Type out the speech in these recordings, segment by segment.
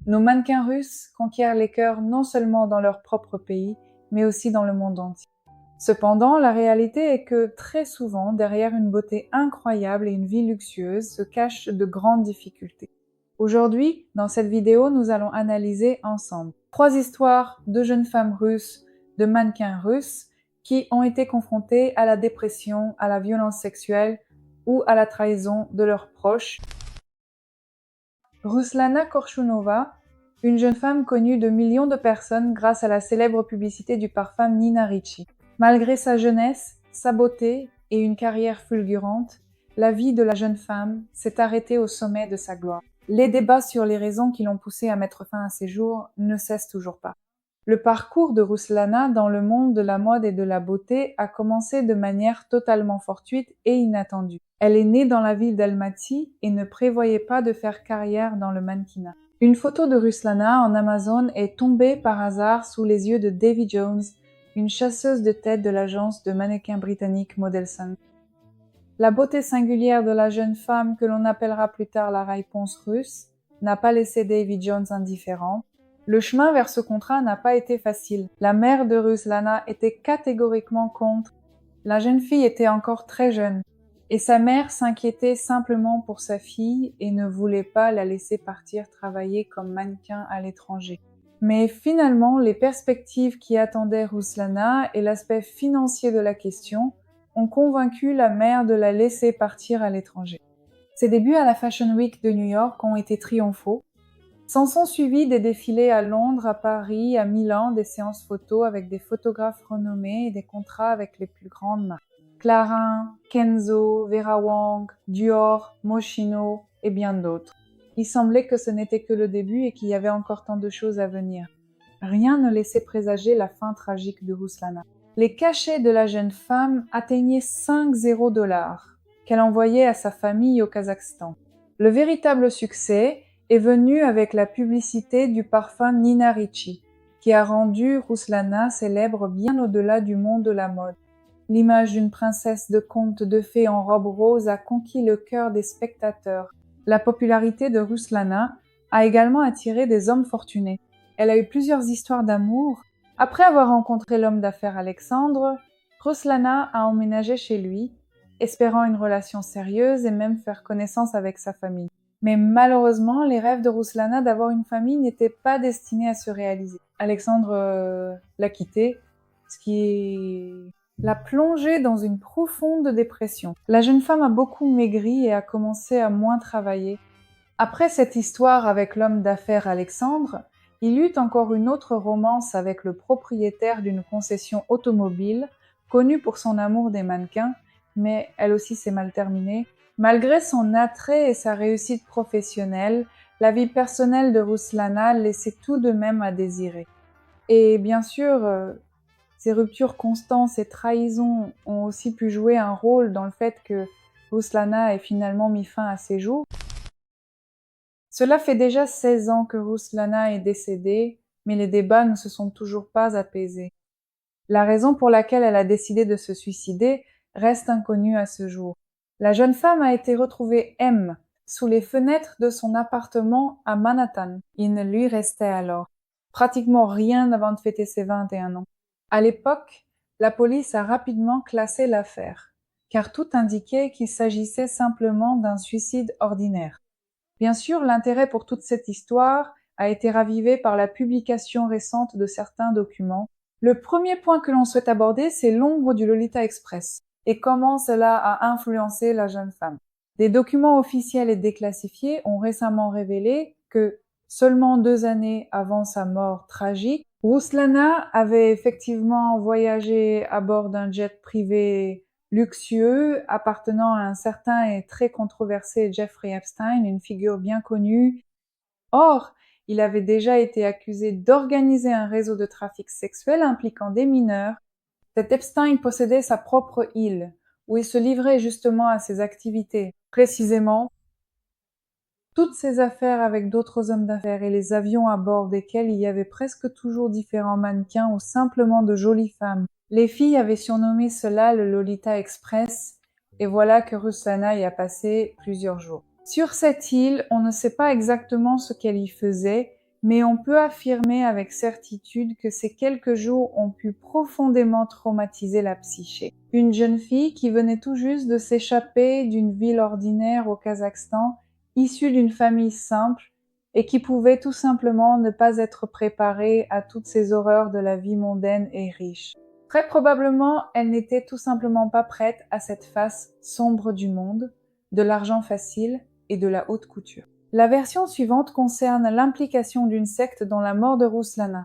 Nos mannequins russes conquièrent les cœurs non seulement dans leur propre pays, mais aussi dans le monde entier. Cependant, la réalité est que très souvent, derrière une beauté incroyable et une vie luxueuse, se cachent de grandes difficultés. Aujourd'hui, dans cette vidéo, nous allons analyser ensemble 3 histoires de jeunes femmes russes, de mannequins russes, qui ont été confrontées à la dépression, à la violence sexuelle ou à la trahison de leurs proches. Ruslana Korchunova, une jeune femme connue de millions de personnes grâce à la célèbre publicité du parfum Nina Ricci. Malgré sa jeunesse, sa beauté et une carrière fulgurante, la vie de la jeune femme s'est arrêtée au sommet de sa gloire. Les débats sur les raisons qui l'ont poussée à mettre fin à ses jours ne cessent toujours pas. Le parcours de Ruslana dans le monde de la mode et de la beauté a commencé de manière totalement fortuite et inattendue. Elle est née dans la ville d'Almaty et ne prévoyait pas de faire carrière dans le mannequinat. Une photo de Ruslana en Amazon est tombée par hasard sous les yeux de Davy Jones, une chasseuse de tête de l'agence de mannequins britannique Model Sun. La beauté singulière de la jeune femme que l'on appellera plus tard la réponse russe n'a pas laissé Davy Jones indifférent. Le chemin vers ce contrat n'a pas été facile. La mère de Ruslana était catégoriquement contre. La jeune fille était encore très jeune, et sa mère s'inquiétait simplement pour sa fille et ne voulait pas la laisser partir travailler comme mannequin à l'étranger. Mais finalement, les perspectives qui attendaient Ruslana et l'aspect financier de la question ont convaincu la mère de la laisser partir à l'étranger. Ses débuts à la Fashion Week de New York ont été triomphaux. S'en sont suivis des défilés à Londres, à Paris, à Milan, des séances photos avec des photographes renommés et des contrats avec les plus grandes marques. Clarins, Kenzo, Vera Wang, Dior, Moschino et bien d'autres. Il semblait que ce n'était que le début et qu'il y avait encore tant de choses à venir. Rien ne laissait présager la fin tragique de Ruslana. Les cachets de la jeune femme atteignaient 5 $, qu'elle envoyait à sa famille au Kazakhstan. Le véritable succès est venu avec la publicité du parfum Nina Ricci, qui a rendu Ruslana célèbre bien au-delà du monde de la mode. L'image d'une princesse de conte de fées en robe rose a conquis le cœur des spectateurs. La popularité de Ruslana a également attiré des hommes fortunés. Elle a eu plusieurs histoires d'amour. Après avoir rencontré l'homme d'affaires Alexandre, Ruslana a emménagé chez lui, espérant une relation sérieuse et même faire connaissance avec sa famille. Mais malheureusement, les rêves de Ruslana d'avoir une famille n'étaient pas destinés à se réaliser. Alexandre l'a quittée, ce qui l'a plongée dans une profonde dépression. La jeune femme a beaucoup maigri et a commencé à moins travailler. Après cette histoire avec l'homme d'affaires Alexandre, il y eut encore une autre romance avec le propriétaire d'une concession automobile, connu pour son amour des mannequins, mais elle aussi s'est mal terminée. Malgré son attrait et sa réussite professionnelle, la vie personnelle de Ruslana laissait tout de même à désirer. Et bien sûr, ces ruptures constantes, ces trahisons ont aussi pu jouer un rôle dans le fait que Ruslana ait finalement mis fin à ses jours. Cela fait déjà 16 ans que Ruslana est décédée, mais les débats ne se sont toujours pas apaisés. La raison pour laquelle elle a décidé de se suicider reste inconnue à ce jour. La jeune femme a été retrouvée sous les fenêtres de son appartement à Manhattan. Il ne lui restait alors pratiquement rien avant de fêter ses 21 ans. À l'époque, la police a rapidement classé l'affaire, car tout indiquait qu'il s'agissait simplement d'un suicide ordinaire. Bien sûr, l'intérêt pour toute cette histoire a été ravivé par la publication récente de certains documents. Le premier point que l'on souhaite aborder, c'est l'ombre du Lolita Express et comment cela a influencé la jeune femme. Des documents officiels et déclassifiés ont récemment révélé que, seulement 2 années avant sa mort tragique, Ruslana avait effectivement voyagé à bord d'un jet privé luxueux appartenant à un certain et très controversé Jeffrey Epstein, une figure bien connue. Or, il avait déjà été accusé d'organiser un réseau de trafic sexuel impliquant des mineurs. Cet Epstein possédait sa propre île, où il se livrait justement à ses activités. Précisément, toutes ces affaires avec d'autres hommes d'affaires et les avions à bord desquels il y avait presque toujours différents mannequins ou simplement de jolies femmes. Les filles avaient surnommé cela le Lolita Express, et voilà que Ruslana y a passé plusieurs jours. Sur cette île, on ne sait pas exactement ce qu'elle y faisait, mais on peut affirmer avec certitude que ces quelques jours ont pu profondément traumatiser la psyché. Une jeune fille qui venait tout juste de s'échapper d'une ville ordinaire au Kazakhstan, issue d'une famille simple, et qui pouvait tout simplement ne pas être préparée à toutes ces horreurs de la vie mondaine et riche. Très probablement, elle n'était tout simplement pas prête à cette face sombre du monde, de l'argent facile et de la haute couture. La version suivante concerne l'implication d'une secte dans la mort de Ruslana.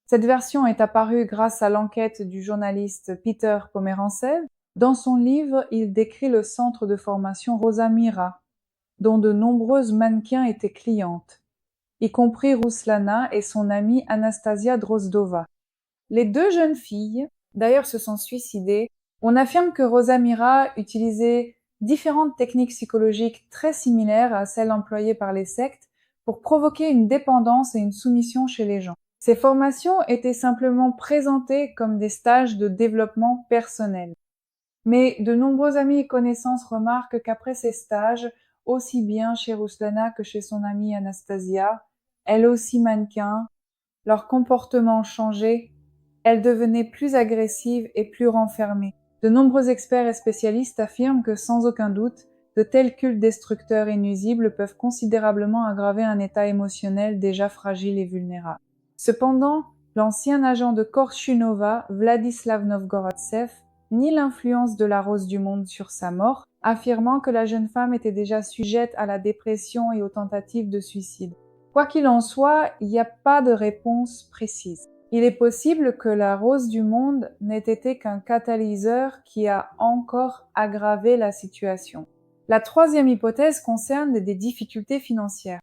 Cette version est apparue grâce à l'enquête du journaliste Peter Pomerantsev. Dans son livre, il décrit le centre de formation Rosa Mira, dont de nombreuses mannequins étaient clientes, y compris Ruslana et son amie Anastasia Drozdova. Les deux jeunes filles, d'ailleurs, se sont suicidées. On affirme que Rosa Mira utilisait différentes techniques psychologiques très similaires à celles employées par les sectes pour provoquer une dépendance et une soumission chez les gens. Ces formations étaient simplement présentées comme des stages de développement personnel. Mais de nombreux amis et connaissances remarquent qu'après ces stages, aussi bien chez Ruslana que chez son amie Anastasia, elle aussi mannequin, leur comportement changeait, elle devenait plus agressive et plus renfermée. De nombreux experts et spécialistes affirment que, sans aucun doute, de tels cultes destructeurs et nuisibles peuvent considérablement aggraver un état émotionnel déjà fragile et vulnérable. Cependant, l'ancien agent de Korchunova, Vladislav Novgorodtsev, nie l'influence de la Rose du Monde sur sa mort, affirmant que la jeune femme était déjà sujette à la dépression et aux tentatives de suicide. Quoi qu'il en soit, il n'y a pas de réponse précise. Il est possible que la Rose du Monde n'ait été qu'un catalyseur qui a encore aggravé la situation. La troisième hypothèse concerne des difficultés financières.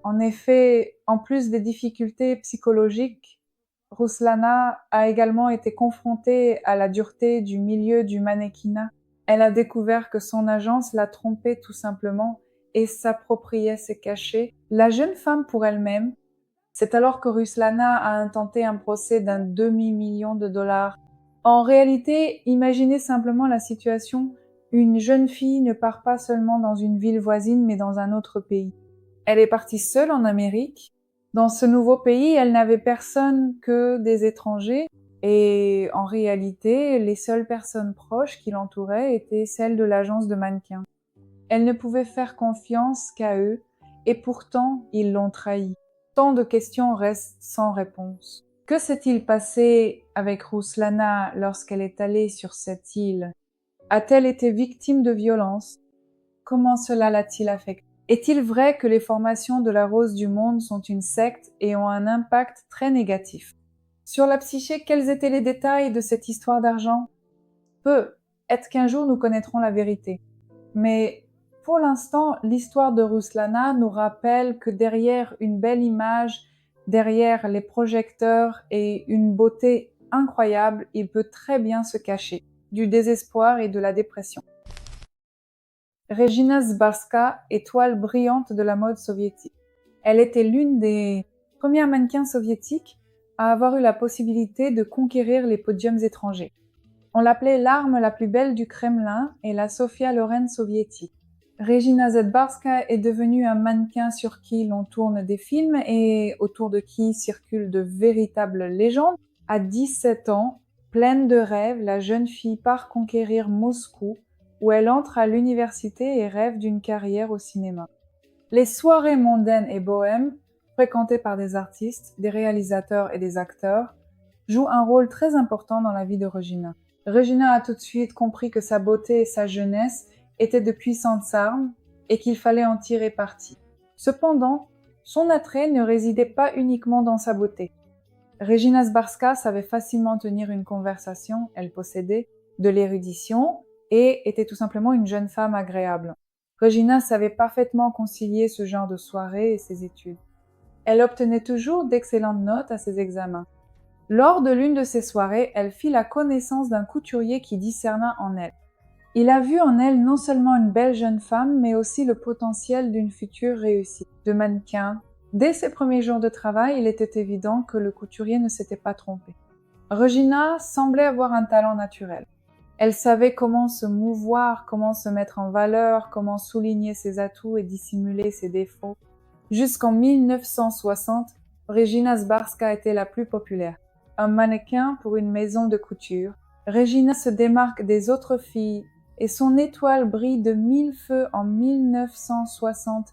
En effet, en plus des difficultés psychologiques, Ruslana a également été confrontée à la dureté du milieu du mannequinat. Elle a découvert que son agence l'a trompée tout simplement et s'appropriait ses cachets. La jeune femme pour elle-même, c'est alors que Ruslana a intenté un procès d'un demi-million de dollars. En réalité, imaginez simplement la situation. Une jeune fille ne part pas seulement dans une ville voisine, mais dans un autre pays. Elle est partie seule en Amérique. Dans ce nouveau pays, elle n'avait personne que des étrangers. Et en réalité, les seules personnes proches qui l'entouraient étaient celles de l'agence de mannequins. Elle ne pouvait faire confiance qu'à eux, et pourtant, ils l'ont trahie. Tant de questions restent sans réponse. Que s'est-il passé avec Ruslana lorsqu'elle est allée sur cette île? A-t-elle été victime de violence? Comment cela l'a-t-il affectée? Est-il vrai que les formations de la Rose du Monde sont une secte et ont un impact très négatif? Sur la psyché, quels étaient les détails de cette histoire d'argent? Peu. Est-ce qu'un jour nous connaîtrons la vérité? Mais pour l'instant, l'histoire de Ruslana nous rappelle que derrière une belle image, derrière les projecteurs et une beauté incroyable, il peut très bien se cacher du désespoir et de la dépression. Regina Zbarska, étoile brillante de la mode soviétique. Elle était l'une des premières mannequins soviétiques à avoir eu la possibilité de conquérir les podiums étrangers. On l'appelait l'arme la plus belle du Kremlin et la Sofia Loren soviétique. Regina Zbarska est devenue un mannequin sur qui l'on tourne des films et autour de qui circulent de véritables légendes. À 17 ans, pleine de rêves, la jeune fille part conquérir Moscou, où elle entre à l'université et rêve d'une carrière au cinéma. Les soirées mondaines et bohèmes, fréquentées par des artistes, des réalisateurs et des acteurs, jouent un rôle très important dans la vie de Regina. Regina a tout de suite compris que sa beauté et sa jeunesse étaient de puissantes armes et qu'il fallait en tirer parti. Cependant, son attrait ne résidait pas uniquement dans sa beauté. Regina Zbarska savait facilement tenir une conversation, elle possédait de l'érudition et était tout simplement une jeune femme agréable. Regina savait parfaitement concilier ce genre de soirée et ses études. Elle obtenait toujours d'excellentes notes à ses examens. Lors de l'une de ces soirées, elle fit la connaissance d'un couturier qui discerna en elle. Il a vu en elle non seulement une belle jeune femme, mais aussi le potentiel d'une future réussite. De mannequin, dès ses premiers jours de travail, il était évident que le couturier ne s'était pas trompé. Regina semblait avoir un talent naturel. Elle savait comment se mouvoir, comment se mettre en valeur, comment souligner ses atouts et dissimuler ses défauts. Jusqu'en 1960, Regina Zbarska était la plus populaire. Un mannequin pour une maison de couture, Regina se démarque des autres filles et son étoile brille de 1000 feux en 1960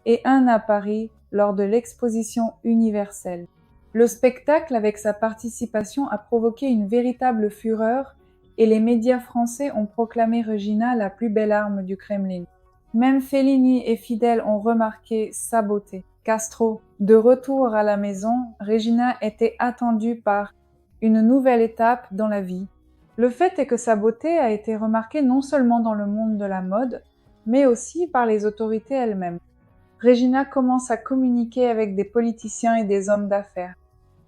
et un à Paris lors de l'exposition universelle. Le spectacle avec sa participation a provoqué une véritable fureur et les médias français ont proclamé Regina la plus belle arme du Kremlin. Même Fellini et Fidel ont remarqué sa beauté. Castro, de retour à la maison, Regina était attendue par une nouvelle étape dans la vie. Le fait est que sa beauté a été remarquée non seulement dans le monde de la mode, mais aussi par les autorités elles-mêmes. Regina commence à communiquer avec des politiciens et des hommes d'affaires.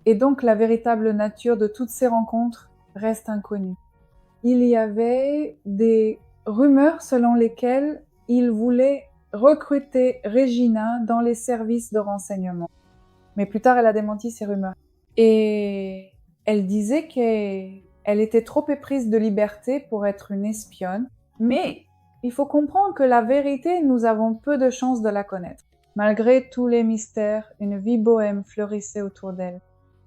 Et donc la véritable nature de toutes ces rencontres reste inconnue. Il y avait des rumeurs selon lesquelles il voulait recruter Regina dans les services de renseignement. Mais plus tard, elle a démenti ces rumeurs. Et elle disait qu'elle était trop éprise de liberté pour être une espionne. Mais il faut comprendre que la vérité, nous avons peu de chances de la connaître. Malgré tous les mystères, une vie bohème fleurissait autour d'elle.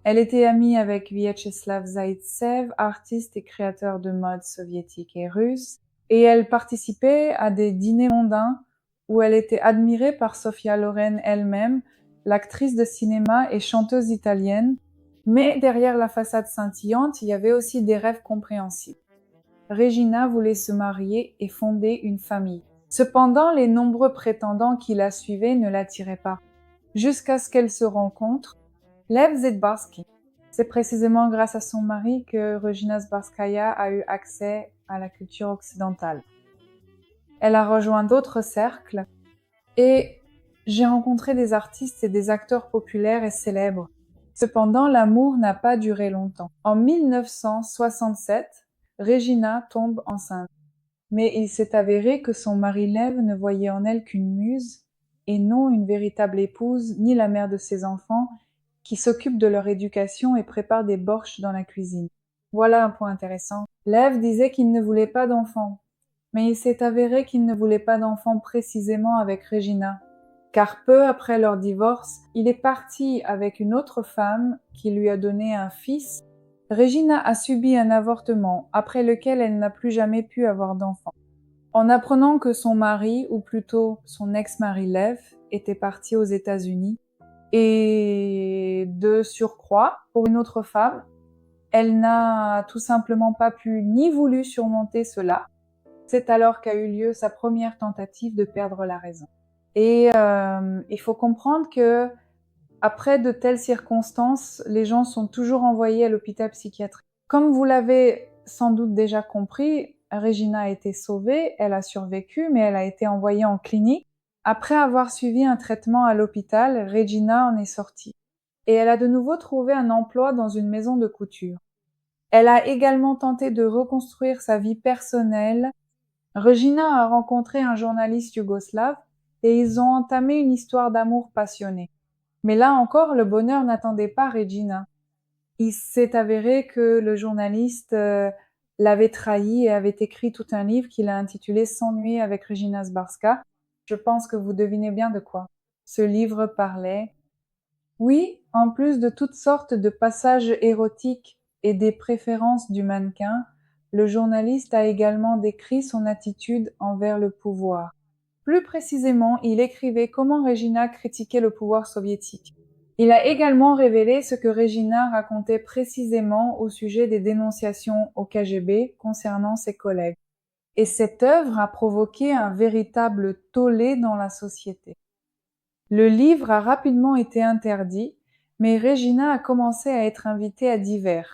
Elle était amie avec Vyacheslav Zaïtsev, artiste et créateur de mode soviétique et russe, et elle participait à des dîners mondains où elle était admirée par Sofia Loren elle-même, l'actrice de cinéma et chanteuse italienne, mais derrière la façade scintillante, il y avait aussi des rêves compréhensibles. Regina voulait se marier et fonder une famille. Cependant, les nombreux prétendants qui la suivaient ne l'attiraient pas, jusqu'à ce qu'elle se rencontre Lev Zbarski. C'est précisément grâce à son mari que Regina Zbarskaya a eu accès à la culture occidentale. Elle a rejoint d'autres cercles et j'ai rencontré des artistes et des acteurs populaires et célèbres. Cependant, l'amour n'a pas duré longtemps. En 1967, Regina tombe enceinte. Mais il s'est avéré que son mari Lev ne voyait en elle qu'une muse et non une véritable épouse ni la mère de ses enfants qui s'occupe de leur éducation et prépare des borshs dans la cuisine. Voilà un point intéressant. Lev disait qu'il ne voulait pas d'enfants, mais il s'est avéré qu'il ne voulait pas d'enfants précisément avec Regina, car peu après leur divorce, il est parti avec une autre femme qui lui a donné un fils. Regina a subi un avortement, après lequel elle n'a plus jamais pu avoir d'enfant. En apprenant que son mari, ou plutôt son ex-mari Lev, était parti aux États-Unis, et de surcroît, pour une autre femme, elle n'a tout simplement pas pu ni voulu surmonter cela. C'est alors qu'a eu lieu sa première tentative de perdre la raison. Et il faut comprendre que après de telles circonstances, les gens sont toujours envoyés à l'hôpital psychiatrique. Comme vous l'avez sans doute déjà compris, Regina a été sauvée, elle a survécu, mais elle a été envoyée en clinique. Après avoir suivi un traitement à l'hôpital, Regina en est sortie. Et elle a de nouveau trouvé un emploi dans une maison de couture. Elle a également tenté de reconstruire sa vie personnelle. Regina a rencontré un journaliste yougoslave et ils ont entamé une histoire d'amour passionnée. Mais là encore, le bonheur n'attendait pas Regina. Il s'est avéré que le journaliste l'avait trahi et avait écrit tout un livre qu'il a intitulé « S'ennuyer avec Regina Zbarska ». Je pense que vous devinez bien de quoi. Ce livre parlait. Oui, en plus de toutes sortes de passages érotiques et des préférences du mannequin, le journaliste a également décrit son attitude envers le pouvoir. Plus précisément, il écrivait comment Regina critiquait le pouvoir soviétique. Il a également révélé ce que Regina racontait précisément au sujet des dénonciations au KGB concernant ses collègues. Et cette œuvre a provoqué un véritable tollé dans la société. Le livre a rapidement été interdit, mais Regina a commencé à être invitée à divers.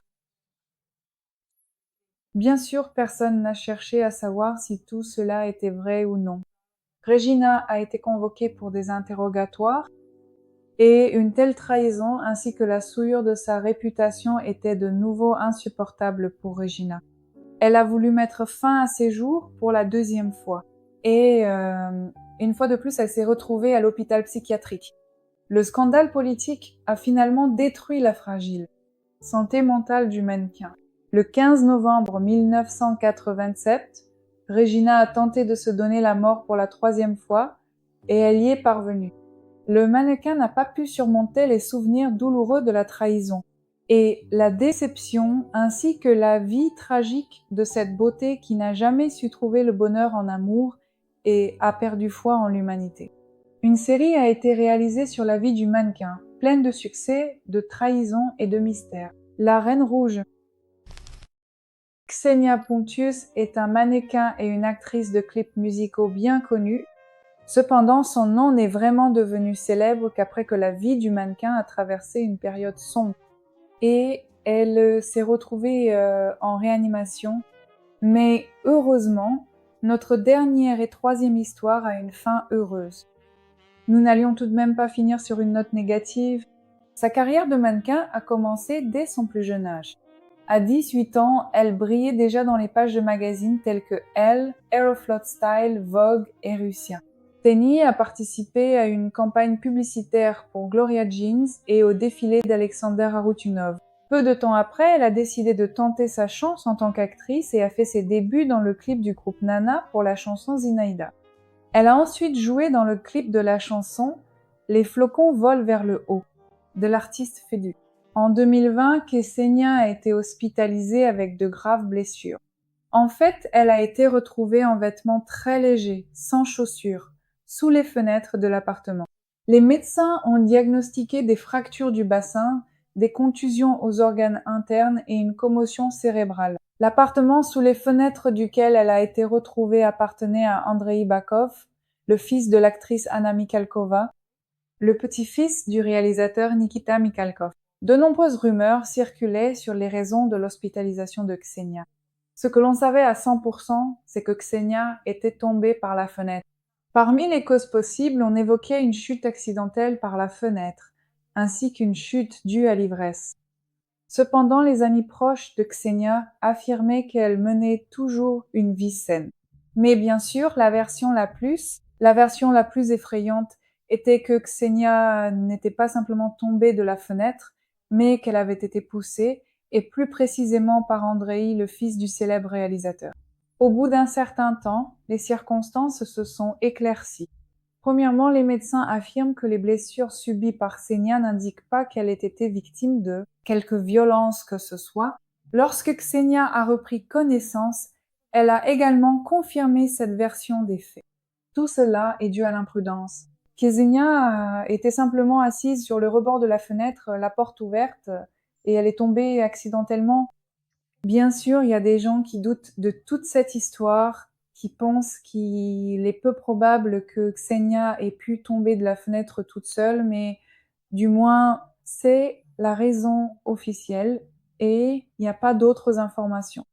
Bien sûr, personne n'a cherché à savoir si tout cela était vrai ou non. Regina a été convoquée pour des interrogatoires et une telle trahison ainsi que la souillure de sa réputation étaient de nouveau insupportables pour Regina. Elle a voulu mettre fin à ses jours pour la deuxième fois. Et une fois de plus, elle s'est retrouvée à l'hôpital psychiatrique. Le scandale politique a finalement détruit la fragile santé mentale du mannequin. Le 15 novembre 1987, Regina a tenté de se donner la mort pour la troisième fois et elle y est parvenue. Le mannequin n'a pas pu surmonter les souvenirs douloureux de la trahison et la déception ainsi que la vie tragique de cette beauté qui n'a jamais su trouver le bonheur en amour et a perdu foi en l'humanité. Une série a été réalisée sur la vie du mannequin, pleine de succès, de trahison et de mystère. La Reine Rouge. Xenia Pontius est un mannequin et une actrice de clips musicaux bien connue. Cependant, son nom n'est vraiment devenu célèbre qu'après que la vie du mannequin a traversé une période sombre. Et elle s'est retrouvée en réanimation. Mais heureusement, notre dernière et troisième histoire a une fin heureuse. Nous n'allions tout de même pas finir sur une note négative. Sa carrière de mannequin a commencé dès son plus jeune âge. À 18 ans, elle brillait déjà dans les pages de magazines tels que Elle, Aeroflot Style, Vogue et Russia. Tenny a participé à une campagne publicitaire pour Gloria Jeans et au défilé d'Alexander Arutunov. Peu de temps après, elle a décidé de tenter sa chance en tant qu'actrice et a fait ses débuts dans le clip du groupe Nana pour la chanson Zinaïda. Elle a ensuite joué dans le clip de la chanson « Les flocons volent vers le haut » de l'artiste Fedu. En 2020, Ksenia a été hospitalisée avec de graves blessures. En fait, elle a été retrouvée en vêtements très légers, sans chaussures, sous les fenêtres de l'appartement. Les médecins ont diagnostiqué des fractures du bassin, des contusions aux organes internes et une commotion cérébrale. L'appartement sous les fenêtres duquel elle a été retrouvée appartenait à Andrei Bakov, le fils de l'actrice Anna Mikhalkova, le petit-fils du réalisateur Nikita Mikhalkov. De nombreuses rumeurs circulaient sur les raisons de l'hospitalisation de Ksenia. Ce que l'on savait à 100%, c'est que Ksenia était tombée par la fenêtre. Parmi les causes possibles, on évoquait une chute accidentelle par la fenêtre, ainsi qu'une chute due à l'ivresse. Cependant, les amis proches de Ksenia affirmaient qu'elle menait toujours une vie saine. Mais bien sûr, la version la plus effrayante était que Ksenia n'était pas simplement tombée de la fenêtre, mais qu'elle avait été poussée, et plus précisément par Andrei, le fils du célèbre réalisateur. Au bout d'un certain temps, les circonstances se sont éclaircies. Premièrement, les médecins affirment que les blessures subies par Ksenia n'indiquent pas qu'elle ait été victime de quelque violence que ce soit. Lorsque Ksenia a repris connaissance, elle a également confirmé cette version des faits. Tout cela est dû à l'imprudence. Ksenia était simplement assise sur le rebord de la fenêtre, la porte ouverte, et elle est tombée accidentellement. Bien sûr, il y a des gens qui doutent de toute cette histoire, qui pensent qu'il est peu probable que Ksenia ait pu tomber de la fenêtre toute seule, mais du moins, c'est la raison officielle et il n'y a pas d'autres informations.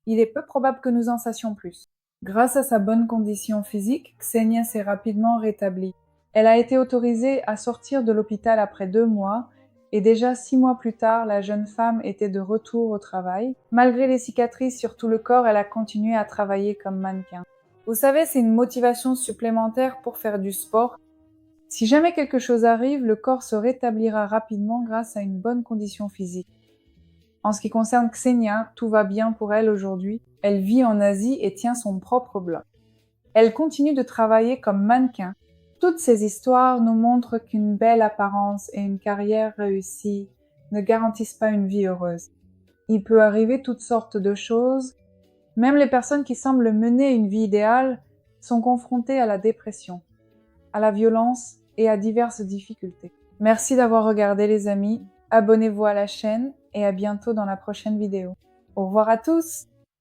Il est peu probable que nous en sachions plus. Grâce à sa bonne condition physique, Ksenia s'est rapidement rétablie. Elle a été autorisée à sortir de l'hôpital après 2 mois et déjà 6 mois plus tard, la jeune femme était de retour au travail. Malgré les cicatrices sur tout le corps, elle a continué à travailler comme mannequin. Vous savez, c'est une motivation supplémentaire pour faire du sport. Si jamais quelque chose arrive, le corps se rétablira rapidement grâce à une bonne condition physique. En ce qui concerne Ksenia, tout va bien pour elle aujourd'hui. Elle vit en Asie et tient son propre blog. Elle continue de travailler comme mannequin. Toutes ces histoires nous montrent qu'une belle apparence et une carrière réussie ne garantissent pas une vie heureuse. Il peut arriver toutes sortes de choses. Même les personnes qui semblent mener une vie idéale sont confrontées à la dépression, à la violence et à diverses difficultés. Merci d'avoir regardé les amis. Abonnez-vous à la chaîne et à bientôt dans la prochaine vidéo. Au revoir à tous!